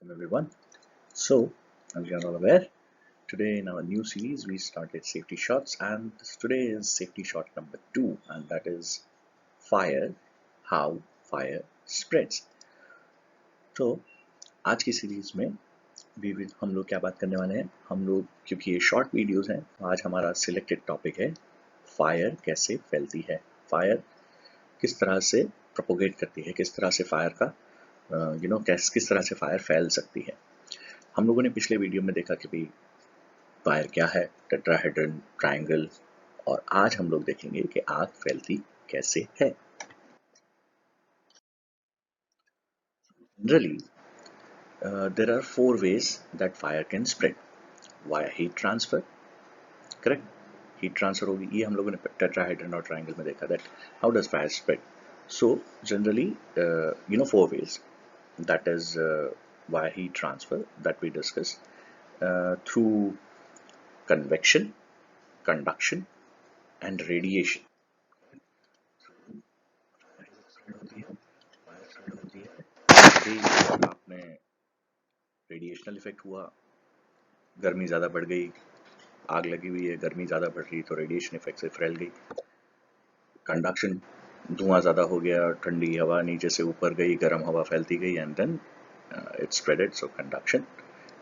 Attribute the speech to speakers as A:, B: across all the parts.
A: Welcome everyone. So, as you are all aware, today in our new series we started safety shots, and today is safety shot number 2, and that is fire, how fire spreads. तो आज की series में हम लोग क्या बात करने वाले हैं, हम लोग क्योंकि ये शॉर्ट वीडियोस हैं तो आज हमारा सिलेक्टेड टॉपिक है फायर कैसे फैलती है, फायर किस तरह से प्रोपोगेट करती है, किस तरह से फायर का किस तरह से फायर फैल सकती है। हम लोगों ने पिछले वीडियो में देखा कि भाई फायर क्या है, टेट्राहेड्रन, ट्रायंगल, और आज हम लोग देखेंगे कि आग फैलती कैसे है। Generally there are 4 ways that fire can spread. Via heat transfer, correct? Heat transfer होगी, ये हम लोगों ने टेट्राहेड्रन और ट्रायंगल में देखा that how does fire spread. So generally 4 ways, that is via heat transfer that we discussed, through convection, conduction and radiation. आपने radiational effect हुआ, गर्मी ज़्यादा बढ़ गई, आग लगी हुई है, गर्मी ज़्यादा बढ़ रही तो रेडिएशन इफेक्ट से फैल गई। कंडक्शन, धुआं ज़्यादा हो गया, ठंडी हवा नीचे से ऊपर गई, गर्म हवा फैलती गई, and then it spreaded, so conduction,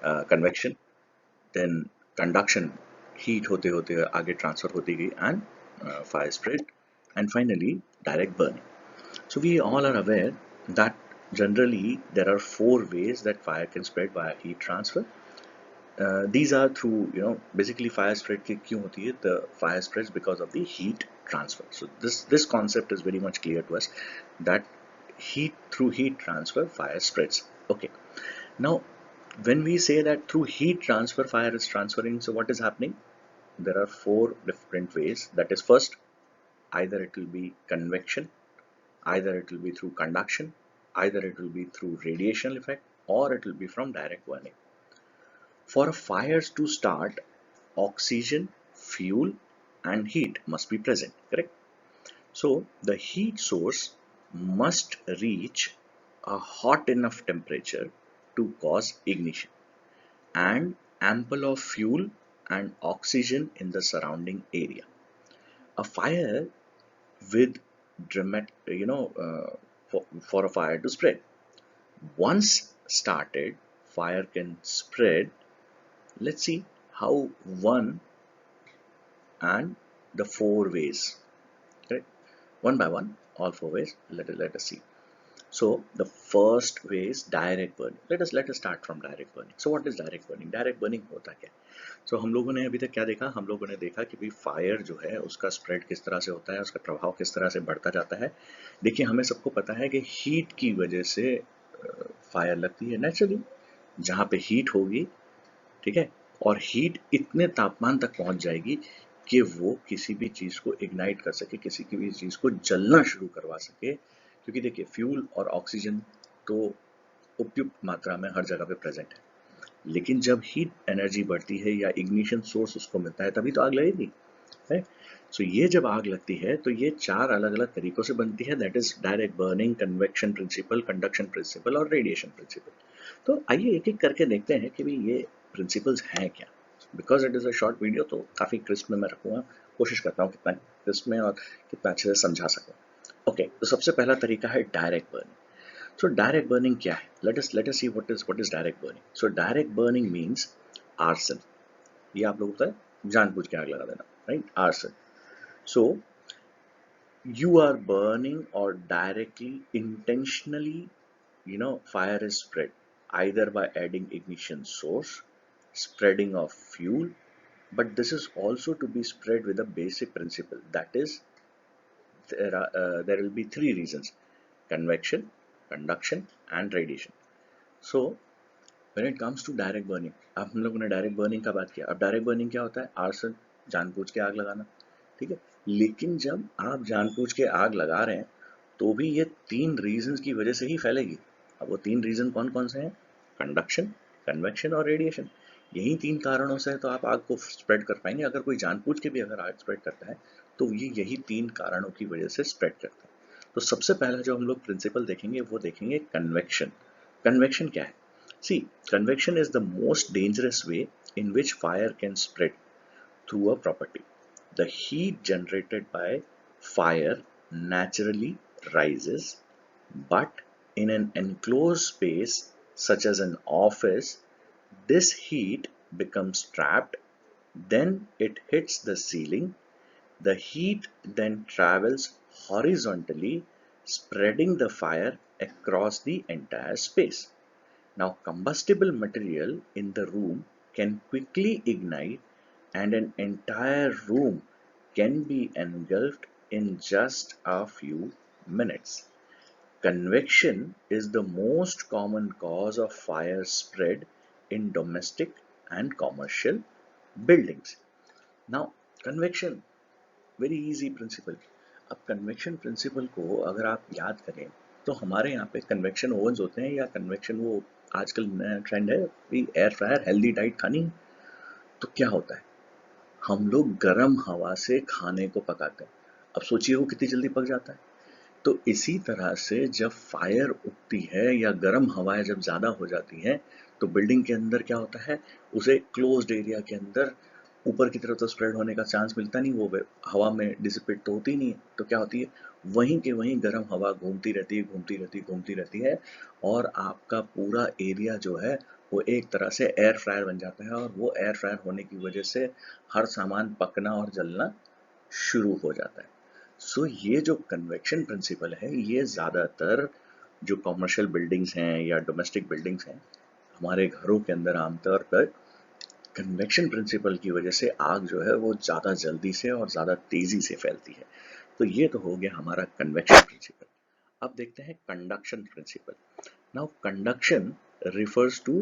A: convection, then conduction, heat होते होते आगे ट्रांसफर होती गई, and fire spread, and finally direct burning. So we all are aware that generally there are 4 ways that fire can spread via heat transfer. These are through, basically fire spread क्यों होती है? The fire spreads because of the heat transfer. So this concept is very much clear to us that through heat transfer fire spreads. Okay. Now when we say that through heat transfer fire is transferring, so what is happening? There are 4 different ways. That is, first, either it will be convection, either it will be through conduction, either it will be through radiation effect, or it will be from direct burning. For fires to start, oxygen, fuel and heat must be present, correct? So the heat source must reach a hot enough temperature to cause ignition, and ample of fuel and oxygen in the surrounding area. A fire with for a fire to spread, once started, fire can spread. Let's see how one and the 4 ways, correct? One by one, all 4 ways, let us see. So the first way is direct burning. Let us start from direct burning. So what is direct burning? Direct burning होता क्या? So हम लोगों ने अभी तक क्या देखा? हम लोगों ने देखा कि भाई फायर जो है उसका स्प्रेड किस तरह से होता है, उसका प्रभाव किस तरह से बढ़ता जाता है। देखिए, हमें सबको पता है कि हीट की वजह से फायर लगती है नेचुरली। जहाँ पे हीट होगी, ठीक है, और हीट इतने तापमान तक पहुंच जाएगी कि वो किसी भी चीज़ को इग्नाइट कर सके, किसी की भी चीज़ को जलना शुरू करवा सके। क्योंकि देखिए, फ्यूल और ऑक्सीजन तो उपयुक्त मात्रा में हर जगह पे प्रेजेंट है, लेकिन जब हीट एनर्जी बढ़ती है या इग्निशन सोर्स उसको मिलता है तभी तो आग लगेगी, है। सो ये जब आग लगती है तो ये 4 अलग अलग तरीकों से बनती है, that is direct burning, convection principle, conduction principle और रेडिएशन प्रिंसिपल। तो आइए एक एक करके देखते हैं कि भाई ये प्रिंसिपल्स हैं क्या। Because it is a short video तो काफ़ी क्रिस्प में मैं रखूँगा, कोशिश करता हूँ कितना क्रिस्प में और कितना अच्छे से समझा सकूँ। ओके, तो सबसे पहला तरीका है direct burning. So direct burning क्या है? Let us see what is direct burning. So direct burning means arson. ये आप लोगों को पता है, जानबूझ के आग लगा देना, right? Arson. So you are burning or directly, intentionally, fire is spread either by adding ignition source, spreading of fuel, but this is also to be spread with a basic principle. That is, there will be 3 reasons: convection, conduction and radiation. So when it comes to direct burning, अब हम लोगों ने direct burning का बात किया। अब direct burning क्या होता है? आर्सन, जानबूझ के आग लगाना, ठीक है। लेकिन जब आप जानबूझ के आग लगा रहे हैं तो भी ये 3 रीजंस की वजह से ही फैलेगी। अब वो 3 रीजन कौन कौन से हैं? कंडक्शन, कन्वेक्शन और रेडिएशन। यही 3 कारणों से तो आप आग को स्प्रेड कर पाएंगे। अगर कोई जानबूझ के भी अगर आग स्प्रेड करता है तो ये यही 3 कारणों की वजह से स्प्रेड करता है। तो सबसे पहला जो हम लोग प्रिंसिपल देखेंगे वो देखेंगे कन्वेक्शन. कन्वेक्शन क्या है? See, convection is the most dangerous way in which fire can spread through a property. The heat generated by fire naturally rises, but in an enclosed space such as an office, this heat becomes trapped, then it hits the ceiling. The heat then travels horizontally, spreading the fire across the entire space. Now, combustible material in the room can quickly ignite, and an entire room can be engulfed in just a few minutes. Convection is the most common cause of fire spread in domestic and commercial buildings. Now, convection very easy principle. अब convection principle को अगर आप याद करें तो हमारे यहाँ पे कन्वेक्शन ओवन्स होते हैं, या कन्वेक्शन वो आजकल नया ट्रेंड है कि एयर फ्रायर हेल्दी डाइट खानी है. तो क्या होता है, हम लोग गर्म हवा से खाने को पकाते हैं. अब सोचिए वो कितनी जल्दी पक जाता है. तो इसी तरह से जब फायर उठती है या गर्म हवाएं जब ज़्यादा हो जाती हैं तो बिल्डिंग के अंदर क्या होता है, उसे क्लोज्ड एरिया के अंदर ऊपर की तरफ तो स्प्रेड होने का चांस मिलता नहीं, वो हवा में डिसिपेट तो होती नहीं है. तो क्या होती है, वहीं के वहीं गर्म हवा घूमती रहती है, घूमती रहती है, और आपका पूरा एरिया जो है वो एक तरह से एयर फ्रायर बन जाता है, और वो एयर फ्रायर होने की वजह से हर सामान पकना और जलना शुरू हो जाता है. सो ये जो कन्वेक्शन प्रिंसिपल है, ये ज़्यादातर जो कॉमर्शियल बिल्डिंग्स हैं या डोमेस्टिक बिल्डिंग्स हैं, हमारे घरों के अंदर आमतौर पर कन्वेक्शन प्रिंसिपल की वजह से आग जो है वो ज़्यादा जल्दी से और ज़्यादा तेज़ी से फैलती है. तो ये तो हो गया हमारा कन्वेक्शन प्रिंसिपल. अब देखते हैं conduction principle. Now conduction refers to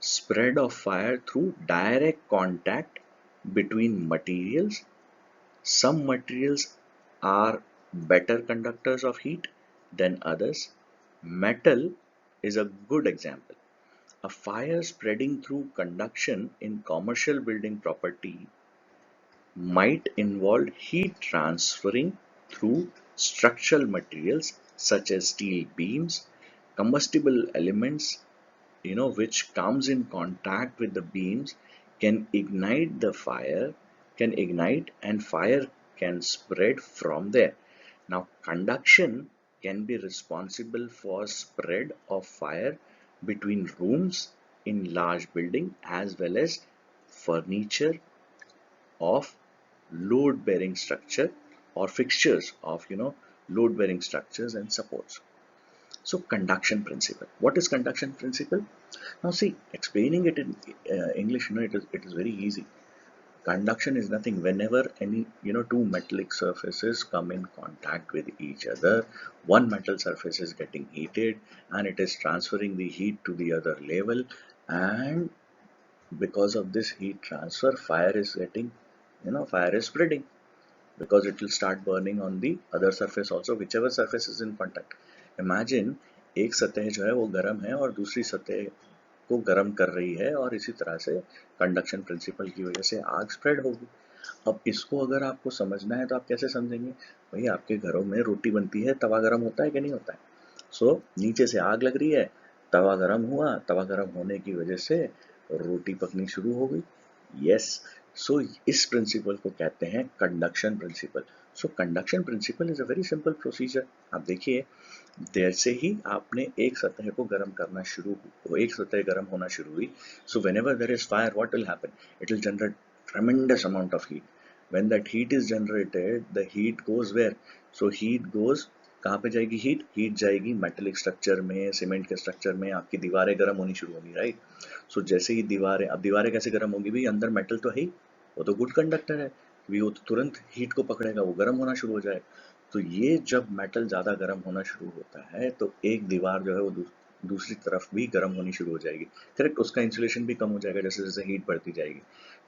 A: spread of fire through direct contact between materials. Some materials are better conductors of heat than others. Metal is a good example. A fire spreading through conduction in commercial building property might involve heat transferring through structural materials such as steel beams, combustible elements, which comes in contact with the beams can ignite and fire can spread from there. Now, conduction can be responsible for spread of fire between rooms in large building as well as furniture of load bearing structure or fixtures of load bearing structures and supports. So conduction principle. What is conduction principle? Now see, explaining it in English, it is very easy. Conduction is nothing. Whenever any two metallic surfaces come in contact with each other, one metal surface is getting heated and it is transferring the heat to the other level, and because of this heat transfer, fire is spreading, because it will start burning on the other surface also, whichever surface is in contact. Imagine एक सतह जो है वो गर्म है और दूसरी सतह को गर्म कर रही है, और इसी तरह से कंडक्शन प्रिंसिपल की वजह से आग स्प्रेड होगी. अब इसको अगर आपको समझना है तो आप कैसे समझेंगे, भाई आपके घरों में रोटी बनती है, तवा गर्म होता है कि नहीं होता है. सो नीचे से आग लग रही है, तवा गर्म हुआ, तवा गर्म होने की वजह से रोटी पकनी शुरू हो गई. यस. सो इस प्रिंसिपल को कहते हैं conduction principle. So conduction principle is a very simple procedure. आप देखिए, जैसे ही आपने एक सतह को गर्म करना शुरू हो, एक सतह गर्म होना शुरू हुई, सो whenever there is fire, what will happen? It will generate tremendous amount of heat. When that heat is generated, the heat goes where? So heat goes, कहाँ पे जाएगी हीट? हीट जाएगी मेटेलिक स्ट्रक्चर में, सीमेंट के structure में, आपकी दीवारें गर्म होनी शुरू होगी, राइट. सो जैसे ही दीवारें, अब दीवारें कैसे गर्म होगी भाई, अंदर मेटल तो है ही, वो तो गुड कंडक्टर है, वो तो तुरंत हीट को पकड़ेगा, वो गर्म होना शुरू हो जाएगा. तो ये जब मेटल ज़्यादा गर्म होना शुरू होता है तो एक दीवार जो है वो दूसरी तरफ भी गर्म होनी शुरू हो जाएगी. करेक्ट. उसका इंसुलेशन भी कम हो जाएगा जैसे जैसे हीट बढ़ती जाएगी.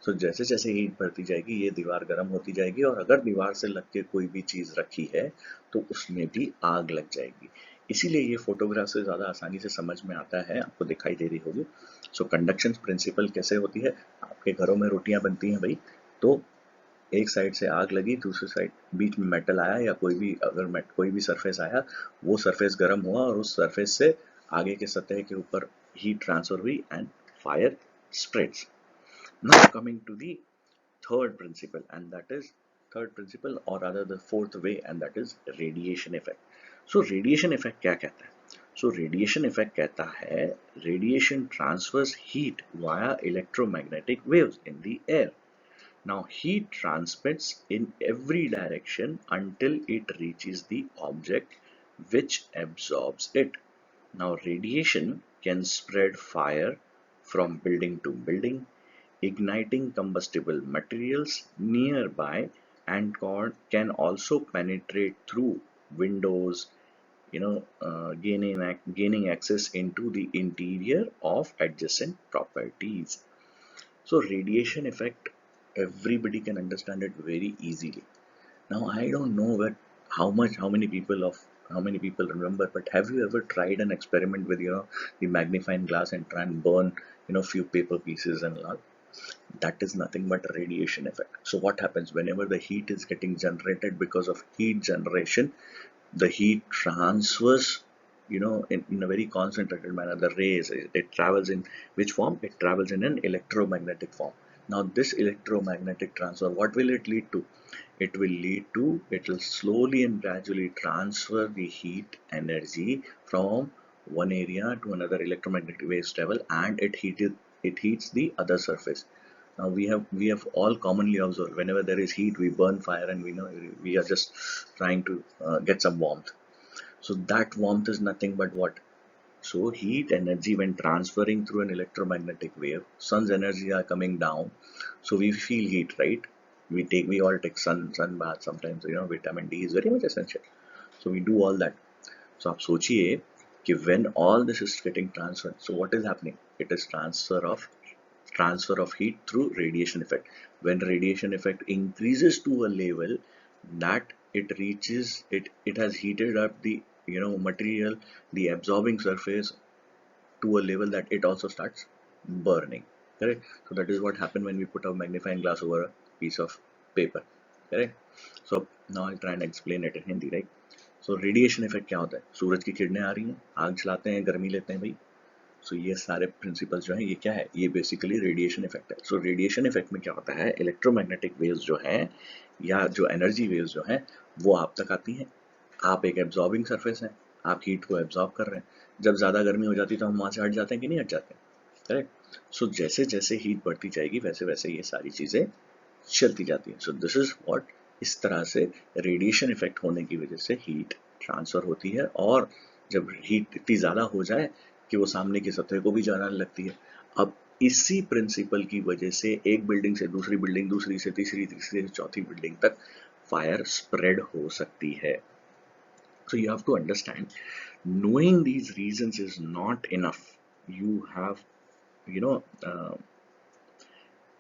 A: तो जैसे जैसे हीट बढ़ती जाएगी ये दीवार गर्म होती जाएगी, और अगर दीवार से लग के कोई भी चीज़ रखी है तो उसमें भी आग लग जाएगी. इसीलिए ये फोटोग्राफ से ज़्यादा आसानी से समझ में आता है, आपको दिखाई दे रही होगी. सो कंडक्शन प्रिंसिपल कैसे होती है, आपके घरों में रोटियां बनती हैं भाई, तो एक साइड से आग लगी, दूसरी साइड बीच में मेटल आया, या कोई भी सरफेस आया, वो सरफेस गर्म हुआ और उस सरफेस से आगे के सतह के ऊपर heat transfer हुई and fire spreads. Now coming to the third principle, and that is third principle or rather the fourth way, and that is radiation effect. So radiation effect क्या कहता है? So radiation effect कहता है radiation transfers heat via electromagnetic waves in the air. Now heat transmits in every direction until it reaches the object which absorbs it. Now radiation can spread fire from building to building, igniting combustible materials nearby, and can also penetrate through windows, gaining access into the interior of adjacent properties. So radiation effect, everybody can understand it very easily. Now I don't know how many people remember, but have you ever tried an experiment with the magnifying glass and try and burn few paper pieces and all? That is nothing but radiation effect. So what happens whenever the heat is getting generated? Because of heat generation, the heat transfers in a very concentrated manner. The rays, it travels in which form? It travels in an electromagnetic form. Now this electromagnetic transfer, what will it lead to? It will slowly and gradually transfer the heat energy from one area to another. Electromagnetic waves travel and it heats the other surface. Now we have all commonly observed, whenever there is heat, we burn fire, and we know we are just trying to get some warmth. So that warmth is nothing but what? So heat energy, when transferring through an electromagnetic wave, sun's energy are coming down, so we feel heat, right? We all take sun bath sometimes. Vitamin D is very much essential, so we do all that. So आप सोचिए कि when all this is getting transferred, so what is happening? It is transfer of heat through radiation effect. When radiation effect increases to a level that it has heated up the material, the absorbing surface, to a level that it also starts burning. Correct? So that is what happened when we put a magnifying glass over a piece of paper. Correct? So now I'll try and explain it in Hindi, right? So radiation effect क्या होता है? सूरज की किरणें आ रही हैं, आग जलाते हैं, गर्मी लेते हैं भाई। सो ये सारे प्रिंसिपल्स जो है, ये क्या है? ये बेसिकली रेडिएशन इफेक्ट है। सो रेडिएशन इफेक्ट में क्या होता है? इलेक्ट्रोमैग्नेटिक वेव्स जो है या जो एनर्जी वेव्स जो है वो आप तक आती हैं। आप एक एब्जॉर्बिंग सरफेस हैं, आप हीट को एब्जॉर्ब कर रहे हैं। जब ज़्यादा गर्मी हो जाती है तो हम वहाँ से हट जाते हैं कि नहीं हट जाते? करेक्ट? सो जैसे जैसे हीट बढ़ती जाएगी वैसे वैसे ये सारी चीज़ें चलती जाती हैं। सो दिस इज व्हाट, इस तरह से रेडिएशन इफेक्ट होने की वजह से हीट ट्रांसफर होती है, और जब हीट इतनी ज़्यादा हो जाए कि वो सामने की सतह को भी जलाने लगती है। अब इसी प्रिंसिपल की वजह से एक बिल्डिंग से दूसरी बिल्डिंग, दूसरी से तीसरी, तीसरी से चौथी बिल्डिंग तक फायर स्प्रेड हो सकती है। So you have to understand, knowing these reasons is not enough. You you know, uh,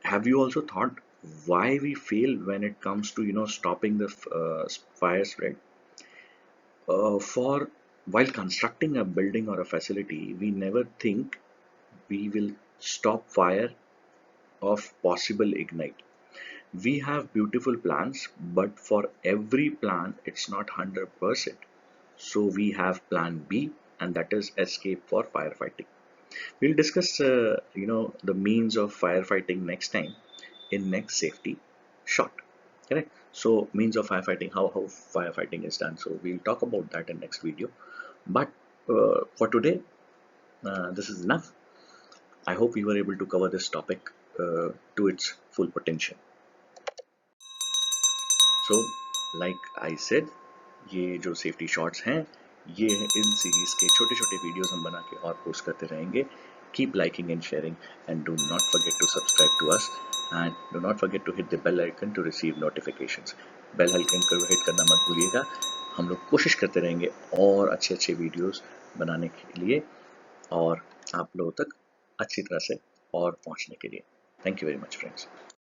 A: have you also thought why we fail when it comes to stopping the fire spread? For while constructing a building or a facility, we never think we will stop fire of possible ignite. We have beautiful plans, but for every plan, it's not 100%. So we have plan B, and that is escape for firefighting. We'll discuss, the means of firefighting next time in next safety shot. Correct? So means of firefighting, how firefighting is done. So we'll talk about that in next video. But for today, this is enough. I hope we were able to cover this topic to its full potential. So like I said, ये जो safety shots हैं, ये in series के छोटे छोटे videos हम बना के और पोस्ट करते रहेंगे. Keep liking and sharing, and do not forget to subscribe to us, and do not forget to hit the bell icon to receive notifications. Bell icon को हिट करना मत भूलिएगा. हम लोग कोशिश करते रहेंगे और अच्छे अच्छे वीडियोस बनाने के लिए और आप लोगों तक अच्छी तरह से और पहुंचने के लिए. Thank you very much friends.